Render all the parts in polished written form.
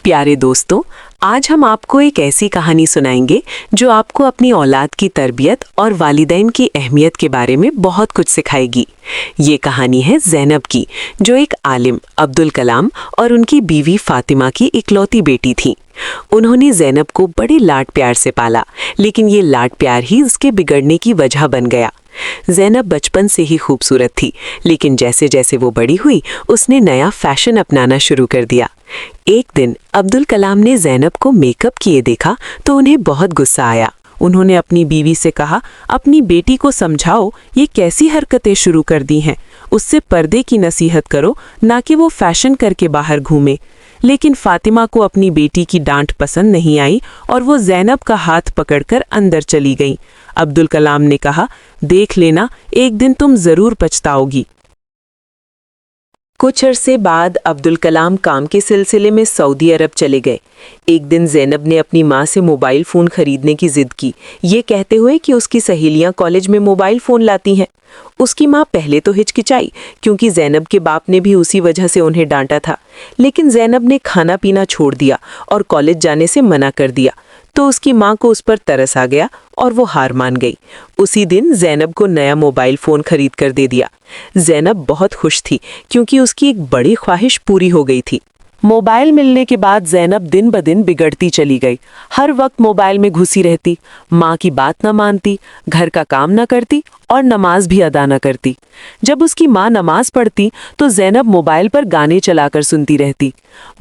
प्यारे दोस्तों, आज हम आपको एक ऐसी कहानी सुनाएंगे जो आपको अपनी औलाद की तरबियत और वालिदैन की अहमियत के बारे में बहुत कुछ सिखाएगी। ये कहानी है ज़ैनब की, जो एक आलिम अब्दुल कलाम और उनकी बीवी फातिमा की इकलौती बेटी थी। उन्होंने ज़ैनब को बड़े लाड प्यार से पाला, लेकिन ये लाड प्यार ही उसके बिगड़ने की वजह बन गया। ज़ैनब बचपन से ही खूबसूरत थी, लेकिन जैसे जैसे वो बड़ी हुई उसने नया फैशन अपनाना शुरू कर दिया। एक दिन अब्दुल कलाम ने ज़ैनब को मेकअप किए देखा तो उन्हें बहुत गुस्सा आया। उन्होंने अपनी बीवी से कहा, अपनी बेटी को समझाओ ये कैसी हरकतें शुरू कर दी हैं, उससे पर्दे की नसीहत करो, ना कि वो फैशन करके बाहर घूमे। लेकिन फातिमा को अपनी बेटी की डांट पसंद नहीं आई और वो ज़ैनब का हाथ पकड़कर अंदर चली गई। अब्दुल कलाम ने कहा, देख लेना, एक दिन तुम ज़रूर पछताओगी। कुछ अरसे बाद अब्दुल कलाम काम के सिलसिले में सऊदी अरब चले गए। एक दिन ज़ैनब ने अपनी माँ से मोबाइल फ़ोन खरीदने की ज़िद की, ये कहते हुए कि उसकी सहेलियाँ कॉलेज में मोबाइल फ़ोन लाती हैं। उसकी माँ पहले तो हिचकिचाई, क्योंकि ज़ैनब के बाप ने भी उसी वजह से उन्हें डांटा था। लेकिन ज़ैनब ने खाना पीना छोड़ दिया और कॉलेज जाने से मना कर दिया, तो उसकी माँ को उस पर तरस आ गया और वो हार मान गई। उसी दिन ज़ैनब को नया मोबाइल फ़ोन खरीद कर दे दिया। ज़ैनब बहुत खुश थी, क्योंकि उसकी एक बड़ी ख्वाहिश पूरी हो गई थी। मोबाइल मिलने के बाद ज़ैनब दिन ब दिन बिगड़ती चली गई। हर वक्त मोबाइल में घुसी रहती, माँ की बात न मानती, घर का काम न करती और नमाज भी अदा न करती। जब उसकी माँ नमाज पढ़ती तो ज़ैनब मोबाइल पर गाने चलाकर सुनती रहती।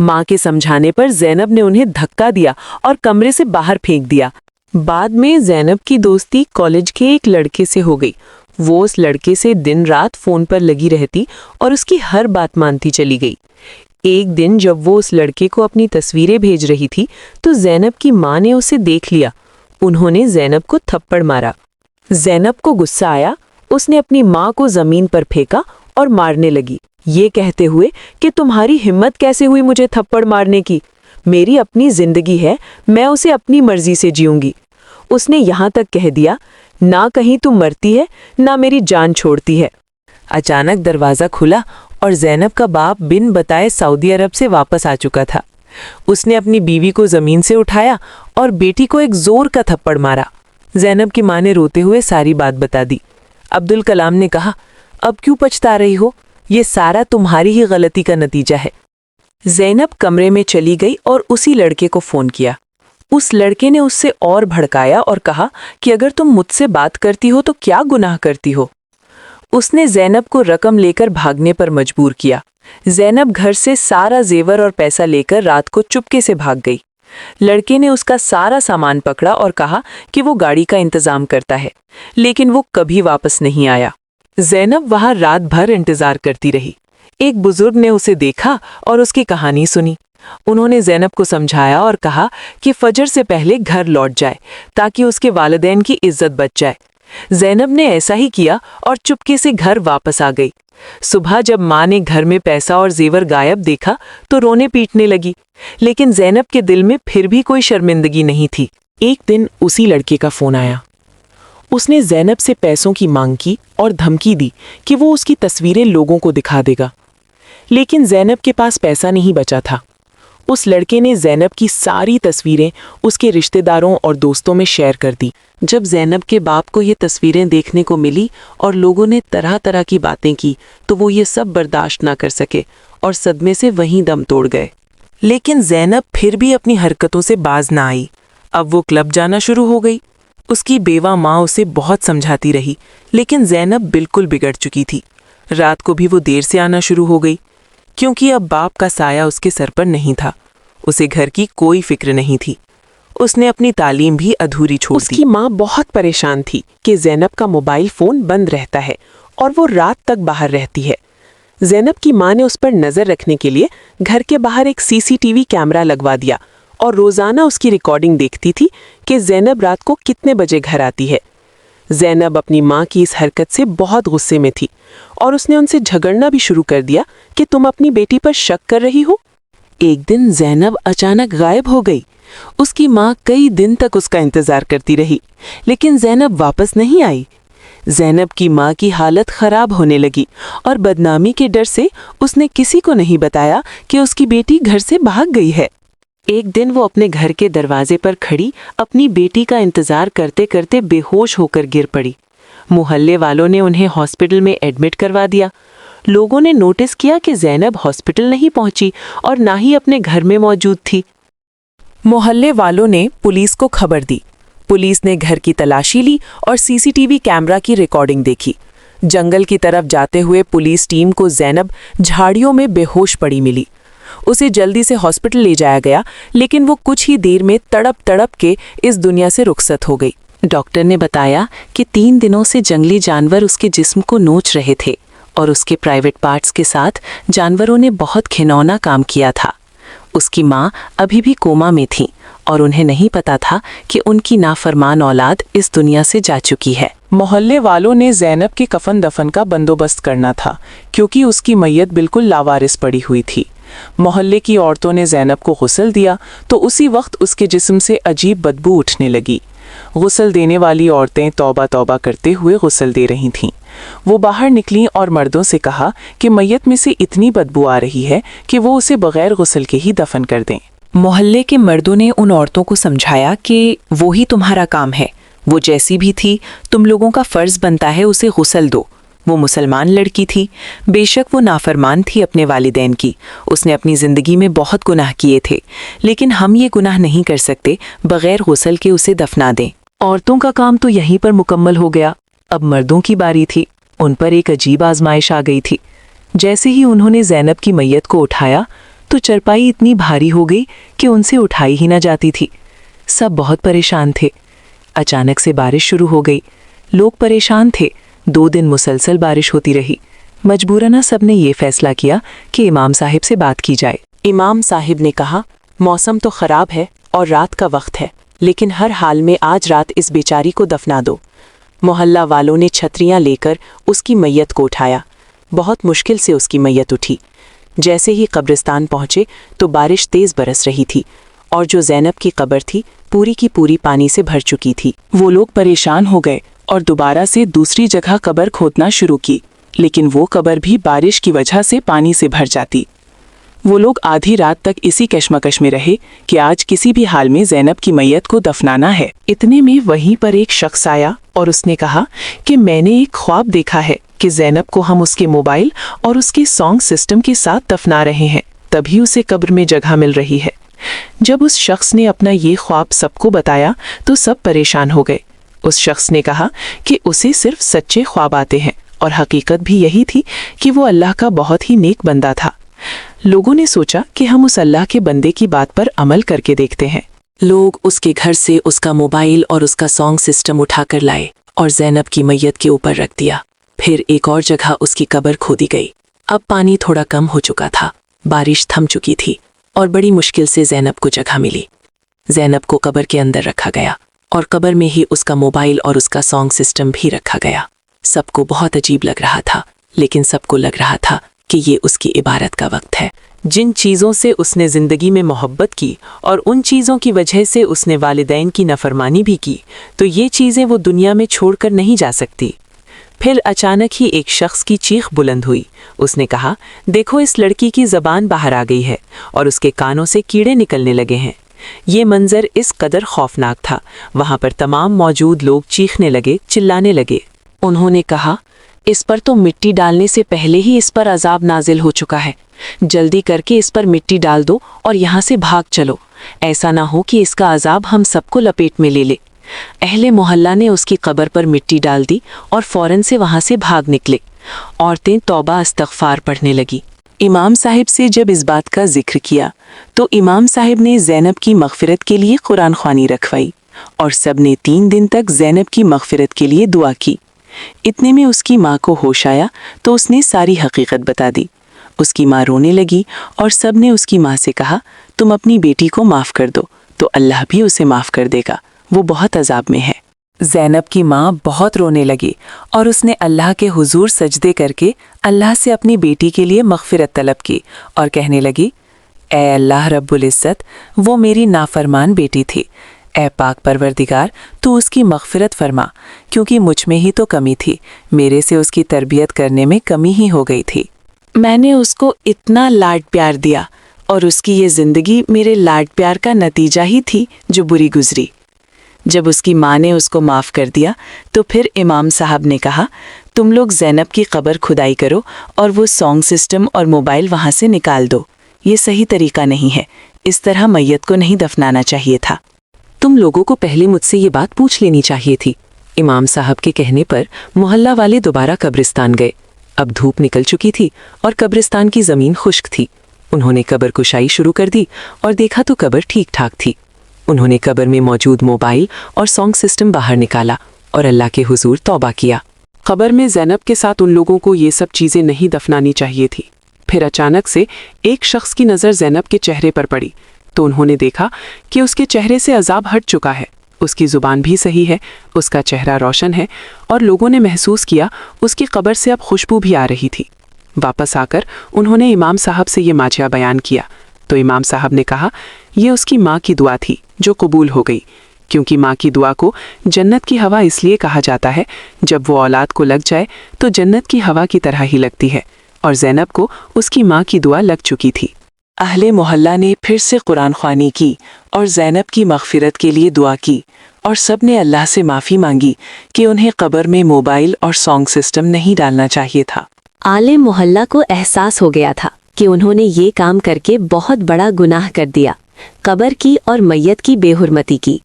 माँ के समझाने पर ज़ैनब ने उन्हें धक्का दिया और कमरे से बाहर फेंक दिया। बाद में ज़ैनब की दोस्ती कॉलेज के एक लड़के से हो गई। वो उस लड़के से दिन रात फ़ोन पर लगी रहती और उसकी हर बात मानती चली गई। एक दिन जब वो उस लड़के को अपनी तस्वीरें भेज रही थी तो ज़ैनब की माँ ने उसे देख लिया। उन्होंने ज़ैनब को थप्पड़ मारा। ज़ैनब को गुस्सा आया, उसने अपनी माँ को ज़मीन पर फेंका और मारने लगी, ये कहते हुए कि तुम्हारी हिम्मत कैसे हुई मुझे थप्पड़ मारने की, मेरी अपनी ज़िंदगी है, मैं उसे अपनी मर्जी से जीऊँगी। उसने यहाँ तक कह दिया, ना कहीं तू मरती है ना मेरी जान छोड़ती है। अचानक दरवाज़ा खुला और ज़ैनब का बाप बिन बताए सऊदी अरब से वापस आ चुका था। उसने अपनी बीवी को ज़मीन से उठाया और बेटी को एक ज़ोर का थप्पड़ मारा। ज़ैनब की माँ ने रोते हुए सारी बात बता दी। अब्दुल कलाम ने कहा, अब क्यों पछता रही हो, ये सारा तुम्हारी ही गलती का नतीजा है। ज़ैनब कमरे में चली गई और उसी लड़के को फ़ोन किया। उस लड़के ने उससे और भड़काया और कहा कि अगर तुम मुझसे बात करती हो तो क्या गुनाह करती हो। उसने ज़ैनब को रकम लेकर भागने पर मजबूर किया। ज़ैनब घर से सारा जेवर और पैसा लेकर रात को चुपके से भाग गई। लड़के ने उसका सारा सामान पकड़ा और कहा कि वो गाड़ी का इंतज़ाम करता है, लेकिन वो कभी वापस नहीं आया। ज़ैनब वहाँ रात भर इंतज़ार करती रही। एक बुजुर्ग ने उसे देखा और उसकी कहानी सुनी। उन्होंने ज़ैनब को समझाया और कहा कि फजर से पहले घर लौट जाए, ताकि उसके वालिदैन की इज्जत बच जाए। ज़ैनब ने ऐसा ही किया और चुपके से घर वापस आ गई। सुबह जब माँ ने घर में पैसा और जेवर गायब देखा तो रोने पीटने लगी, लेकिन ज़ैनब के दिल में फिर भी कोई शर्मिंदगी नहीं थी। एक दिन उसी लड़के का फ़ोन आया। उसने ज़ैनब से पैसों की मांग की और धमकी दी कि वो उसकी तस्वीरें लोगों को दिखा देगा, लेकिन ज़ैनब के पास पैसा नहीं बचा था। उस लड़के ने ज़ैनब की सारी तस्वीरें उसके रिश्तेदारों और दोस्तों में शेयर कर दी। जब ज़ैनब के बाप को ये तस्वीरें देखने को मिली और लोगों ने तरह तरह की बातें की, तो वो ये सब बर्दाश्त ना कर सके और सदमे से वहीं दम तोड़ गए। लेकिन ज़ैनब फिर भी अपनी हरकतों से बाज ना आई। अब वो क्लब जाना शुरू हो गई। उसकी बेवा माँ उसे बहुत समझाती रही, लेकिन ज़ैनब बिल्कुल बिगड़ चुकी थी। रात को भी वो देर से आना शुरू हो गई, क्योंकि अब बाप का साया उसके सर पर नहीं था। उसे घर की कोई फिक्र नहीं थी। उसने अपनी तालीम भी अधूरी छोड़ दी। उसकी माँ बहुत परेशान थी कि ज़ैनब का मोबाइल फ़ोन बंद रहता है और वो रात तक बाहर रहती है। ज़ैनब की माँ ने उस पर नज़र रखने के लिए घर के बाहर एक सीसीटीवी कैमरा लगवा दिया और रोज़ाना उसकी रिकॉर्डिंग देखती थी कि ज़ैनब रात को कितने बजे घर आती है। ज़ैनब अपनी माँ की इस हरकत से बहुत गुस्से में थी और उसने उनसे झगड़ना भी शुरू कर दिया कि तुम अपनी बेटी पर शक कर रही हो। एक दिन ज़ैनब अचानक गायब हो गई। उसकी माँ कई दिन तक उसका इंतज़ार करती रही, लेकिन ज़ैनब वापस नहीं आई। ज़ैनब की माँ की हालत ख़राब होने लगी और बदनामी के डर से उसने किसी को नहीं बताया कि उसकी बेटी घर से भाग गई है। एक दिन वो अपने घर के दरवाजे पर खड़ी अपनी बेटी का इंतजार करते करते बेहोश होकर गिर पड़ी। मोहल्ले वालों ने उन्हें हॉस्पिटल में एडमिट करवा दिया। लोगों ने नोटिस किया कि ज़ैनब हॉस्पिटल नहीं पहुंची और ना ही अपने घर में मौजूद थी। मोहल्ले वालों ने पुलिस को खबर दी। पुलिस ने घर की तलाशी ली और सीसीटीवी कैमरा की रिकॉर्डिंग देखी। जंगल की तरफ जाते हुए पुलिस टीम को ज़ैनब झाड़ियों में बेहोश पड़ी मिली। उसे जल्दी से हॉस्पिटल ले जाया गया, लेकिन वो कुछ ही देर में तड़प तड़प के इस दुनिया से रुखसत हो गई। डॉक्टर ने बताया कि 3 दिनों से जंगली जानवर उसके जिस्म को नोच रहे थे और उसके प्राइवेट पार्ट्स के साथ जानवरों ने बहुत घिनौना काम किया था। उसकी माँ अभी भी कोमा में थी और उन्हें नहीं पता था कि उनकी नाफरमान औलाद इस दुनिया से जा चुकी है। मोहल्ले वालों ने ज़ैनब के कफन दफन का बंदोबस्त करना था, क्योंकि उसकी मैयत बिल्कुल लावारिस पड़ी हुई थी। मोहल्ले की औरतों ने ज़ैनब को गुस्ल दिया तो उसी वक्त उसके जिस्म से अजीब बदबू उठने लगी। गुस्ल देने वाली औरतें तौबा तौबा करते हुए गुस्ल दे रही थीं। वो बाहर निकलीं और मर्दों से कहा कि मैयत में से इतनी बदबू आ रही है कि वो उसे बगैर गुस्ल के ही दफन कर दें। मोहल्ले के मर्दों ने उन औरतों को समझाया कि वो ही तुम्हारा काम है, वो जैसी भी थी तुम लोगों का फर्ज बनता है उसे गुस्ल दो। वो मुसलमान लड़की थी, बेशक वो नाफरमान थी अपने वालिदैन की, उसने अपनी ज़िंदगी में बहुत गुनाह किए थे, लेकिन हम ये गुनाह नहीं कर सकते बग़ैर गुस्ल के उसे दफना दें। औरतों का काम तो यहीं पर मुकम्मल हो गया। अब मर्दों की बारी थी। उन पर एक अजीब आजमाइश आ गई थी। जैसे ही उन्होंने ज़ैनब की मैयत को उठाया तो चरपाई इतनी भारी हो गई कि उनसे उठाई ही न जाती थी। सब बहुत परेशान थे। अचानक से बारिश शुरू हो गई। लोग परेशान थे। 2 दिन मुसलसल बारिश होती रही। मजबूरन सबने ये फैसला किया कि इमाम साहिब से बात की जाए। इमाम साहिब ने कहा, मौसम तो ख़राब है और रात का वक्त है, लेकिन हर हाल में आज रात इस बेचारी को दफना दो। मोहल्ला वालों ने छतरियाँ लेकर उसकी मैयत को उठाया। बहुत मुश्किल से उसकी मैयत उठी। जैसे ही कब्रिस्तान पहुँचे तो बारिश तेज़ बरस रही थी और जो ज़ैनब की कब्र थी पूरी की पूरी पानी से भर चुकी थी। वो लोग परेशान हो गए और दोबारा से दूसरी जगह कब्र खोदना शुरू की, लेकिन वो कब्र भी बारिश की वजह से पानी से भर जाती। वो लोग आधी रात तक इसी कश्मकश में रहे कि आज किसी भी हाल में ज़ैनब की मैयत को दफनाना है। इतने में वहीं पर एक शख्स आया और उसने कहा कि मैंने एक ख्वाब देखा है कि ज़ैनब को हम उसके मोबाइल और उसके सॉन्ग सिस्टम के साथ दफना रहे हैं, तभी उसे कब्र में जगह मिल रही है। जब उस शख्स ने अपना ये ख्वाब सबको बताया तो सब परेशान हो गए। उस शख्स ने कहा कि उसे सिर्फ सच्चे ख्वाब आते हैं और हकीकत भी यही थी कि वो अल्लाह का बहुत ही नेक बंदा था। लोगों ने सोचा कि हम उस अल्लाह के बंदे की बात पर अमल करके देखते हैं। लोग उसके घर से उसका मोबाइल और उसका सॉन्ग सिस्टम उठाकर लाए और ज़ैनब की मैयत के ऊपर रख दिया। फिर एक और जगह उसकी कब्र खोदी गई। अब पानी थोड़ा कम हो चुका था, बारिश थम चुकी थी और बड़ी मुश्किल से ज़ैनब को जगह मिली। ज़ैनब को कब्र के अंदर रखा गया और कब्र में ही उसका मोबाइल और उसका सॉन्ग सिस्टम भी रखा गया। सबको बहुत अजीब लग रहा था, लेकिन सबको लग रहा था कि ये उसकी इबारत का वक्त है। जिन चीज़ों से उसने ज़िंदगी में मोहब्बत की और उन चीज़ों की वजह से उसने वालिदैन की नाफरमानी भी की, तो ये चीज़ें वो दुनिया में छोड़कर नहीं जा सकती। फिर अचानक ही एक शख्स की चीख बुलंद हुई। उसने कहा, देखो इस लड़की की ज़बान बाहर आ गई है और उसके कानों से कीड़े निकलने लगे हैं। ये मंजर इस कदर खौफनाक था, वहाँ पर तमाम मौजूद लोग चीखने लगे, चिल्लाने लगे। उन्होंने कहा, इस पर तो मिट्टी डालने से पहले ही इस पर अजाब नाजिल हो चुका है। जल्दी करके इस पर मिट्टी डाल दो और यहाँ से भाग चलो। ऐसा ना हो कि इसका अजाब हम सबको लपेट में ले ले। अहले मोहल्ला ने उसकी कब्र पर मिट्टी डाल दी और फौरन से वहाँ से भाग निकले। औरतें तौबा इस्तग़फ़ार पढ़ने लगी। इमाम साहिब से जब इस बात का जिक्र किया तो इमाम साहिब ने ज़ैनब की मग़फ़िरत के लिए कुरान ख़वानी रखवाई और सब ने 3 दिन तक ज़ैनब की मग़फ़िरत के लिए दुआ की। इतने में उसकी माँ को होश आया तो उसने सारी हकीकत बता दी। उसकी माँ रोने लगी और सब ने उसकी माँ से कहा, तुम अपनी बेटी को माफ़ कर दो तो अल्लाह भी उसे माफ़ कर देगा, वो बहुत अजाब में है। ज़ैनब की माँ बहुत रोने लगी और उसने अल्लाह के हुजूर सजदे करके अल्लाह से अपनी बेटी के लिए मग़फ़िरत तलब की और कहने लगी, ए अल्लाह रब्बुल इज़्ज़त, वो मेरी नाफरमान बेटी थी। ए पाक परवरदिगार, तू उसकी मग़फ़िरत फरमा, क्योंकि मुझ में ही तो कमी थी, मेरे से उसकी तरबियत करने में कमी ही हो गई थी। मैंने उसको इतना लाड प्यार दिया, और उसकी ये जिंदगी मेरे लाड प्यार का नतीजा ही थी जो बुरी गुजरी। जब उसकी माँ ने उसको माफ़ कर दिया तो फिर इमाम साहब ने कहा, तुम लोग ज़ैनब की कब्र खुदाई करो और वो सॉन्ग सिस्टम और मोबाइल वहाँ से निकाल दो। ये सही तरीका नहीं है, इस तरह मैयत को नहीं दफनाना चाहिए था। तुम लोगों को पहले मुझसे ये बात पूछ लेनी चाहिए थी। इमाम साहब के कहने पर मोहल्ला वाले दोबारा कब्रिस्तान गए। अब धूप निकल चुकी थी और कब्रिस्तान की ज़मीन खुश्क थी। उन्होंने कब्र कुशाई शुरू कर दी और देखा तो कब्र ठीक ठाक थी। उन्होंने कब्र में मौजूद मोबाइल और सॉन्ग सिस्टम बाहर निकाला और अल्लाह के हुजूर तौबा किया। कब्र में ज़ैनब के साथ उन लोगों को ये सब चीज़ें नहीं दफनानी चाहिए थी। फिर अचानक से एक शख्स की नज़र ज़ैनब के चेहरे पर पड़ी तो उन्होंने देखा कि उसके चेहरे से अजाब हट चुका है, उसकी ज़ुबान भी सही है, उसका चेहरा रोशन है और लोगों ने महसूस किया उसकी कब्र से अब खुशबू भी आ रही थी। वापस आकर उन्होंने इमाम साहब से ये माजरा बयान किया तो इमाम साहब ने कहा, ये उसकी माँ की दुआ थी जो कबूल हो गई, क्योंकि माँ की दुआ को जन्नत की हवा इसलिए कहा जाता है, जब वो औलाद को लग जाए तो जन्नत की हवा की तरह ही लगती है, और ज़ैनब को उसकी माँ की दुआ लग चुकी थी। अहले मोहल्ला ने फिर से कुरान ख्वानी की और ज़ैनब की मग़फ़िरत के लिए दुआ की और सब ने अल्लाह से माफ़ी मांगी कि उन्हें कब्र में मोबाइल और सॉन्ग सिस्टम नहीं डालना चाहिए था। आले मोहल्ला को एहसास हो गया था कि उन्होंने ये काम करके बहुत बड़ा गुनाह कर दिया, कब्र की और मैयत की बेहुरमती की।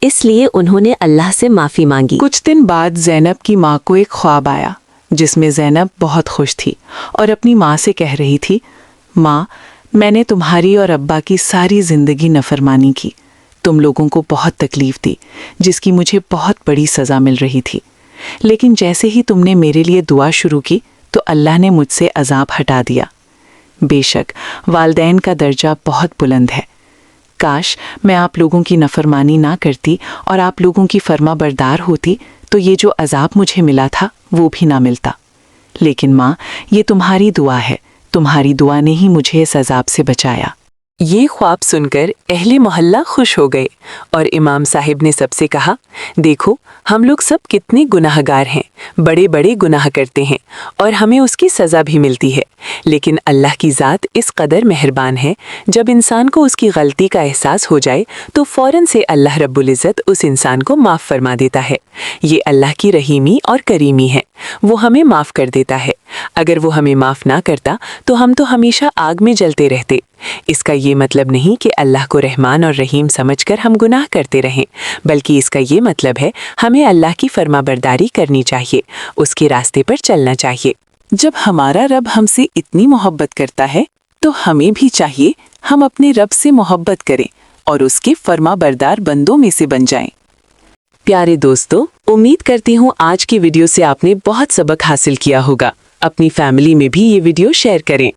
इसलिए उन्होंने अल्लाह से माफ़ी मांगी। कुछ दिन बाद ज़ैनब की माँ को एक ख्वाब आया जिसमें ज़ैनब बहुत खुश थी और अपनी माँ से कह रही थी, माँ, मैंने तुम्हारी और अब्बा की सारी ज़िंदगी नफ़रमानी की, तुम लोगों को बहुत तकलीफ़ दी जिसकी मुझे बहुत बड़ी सज़ा मिल रही थी, लेकिन जैसे ही तुमने मेरे लिए दुआ शुरू की तो अल्लाह ने मुझसे अज़ाब हटा दिया। बेशक वालदैन का दर्जा बहुत बुलंद है। काश मैं आप लोगों की नफ़रमानी ना करती और आप लोगों की फर्मा बरदार होती तो ये जो अज़ाब मुझे मिला था वो भी ना मिलता। लेकिन माँ, ये तुम्हारी दुआ है, तुम्हारी दुआ ने ही मुझे इस अज़ाब से बचाया। ये ख्वाब सुनकर अहले मोहल्ला खुश हो गए और इमाम साहिब ने सबसे कहा, देखो हम लोग सब कितने गुनाहगार हैं, बड़े बड़े गुनाह करते हैं और हमें उसकी सज़ा भी मिलती है, लेकिन अल्लाह की ज़ात इस कदर मेहरबान है, जब इंसान को उसकी गलती का एहसास हो जाए तो फ़ौरन से अल्लाह रब्बुल इज़्ज़त उस इंसान को माफ़ फरमा देता है। ये अल्लाह की रहीमी और करीमी है, वो हमें माफ़ कर देता है। अगर वो हमें माफ़ ना करता तो हम तो हमेशा आग में जलते रहते। इसका ये मतलब नहीं कि अल्लाह को रहमान और रहीम समझकर हम गुनाह करते रहें, बल्कि इसका ये मतलब है हमें अल्लाह की फरमाबरदारी करनी चाहिए, उसके रास्ते पर चलना चाहिए। जब हमारा रब हमसे इतनी मोहब्बत करता है तो हमें भी चाहिए हम अपने रब से मोहब्बत करें और उसके फरमाबरदार बंदों में से बन जाएं। प्यारे दोस्तों, उम्मीद करती हूँ आज की वीडियो से आपने बहुत सबक हासिल किया होगा। अपनी फैमिली में भी ये वीडियो शेयर करें।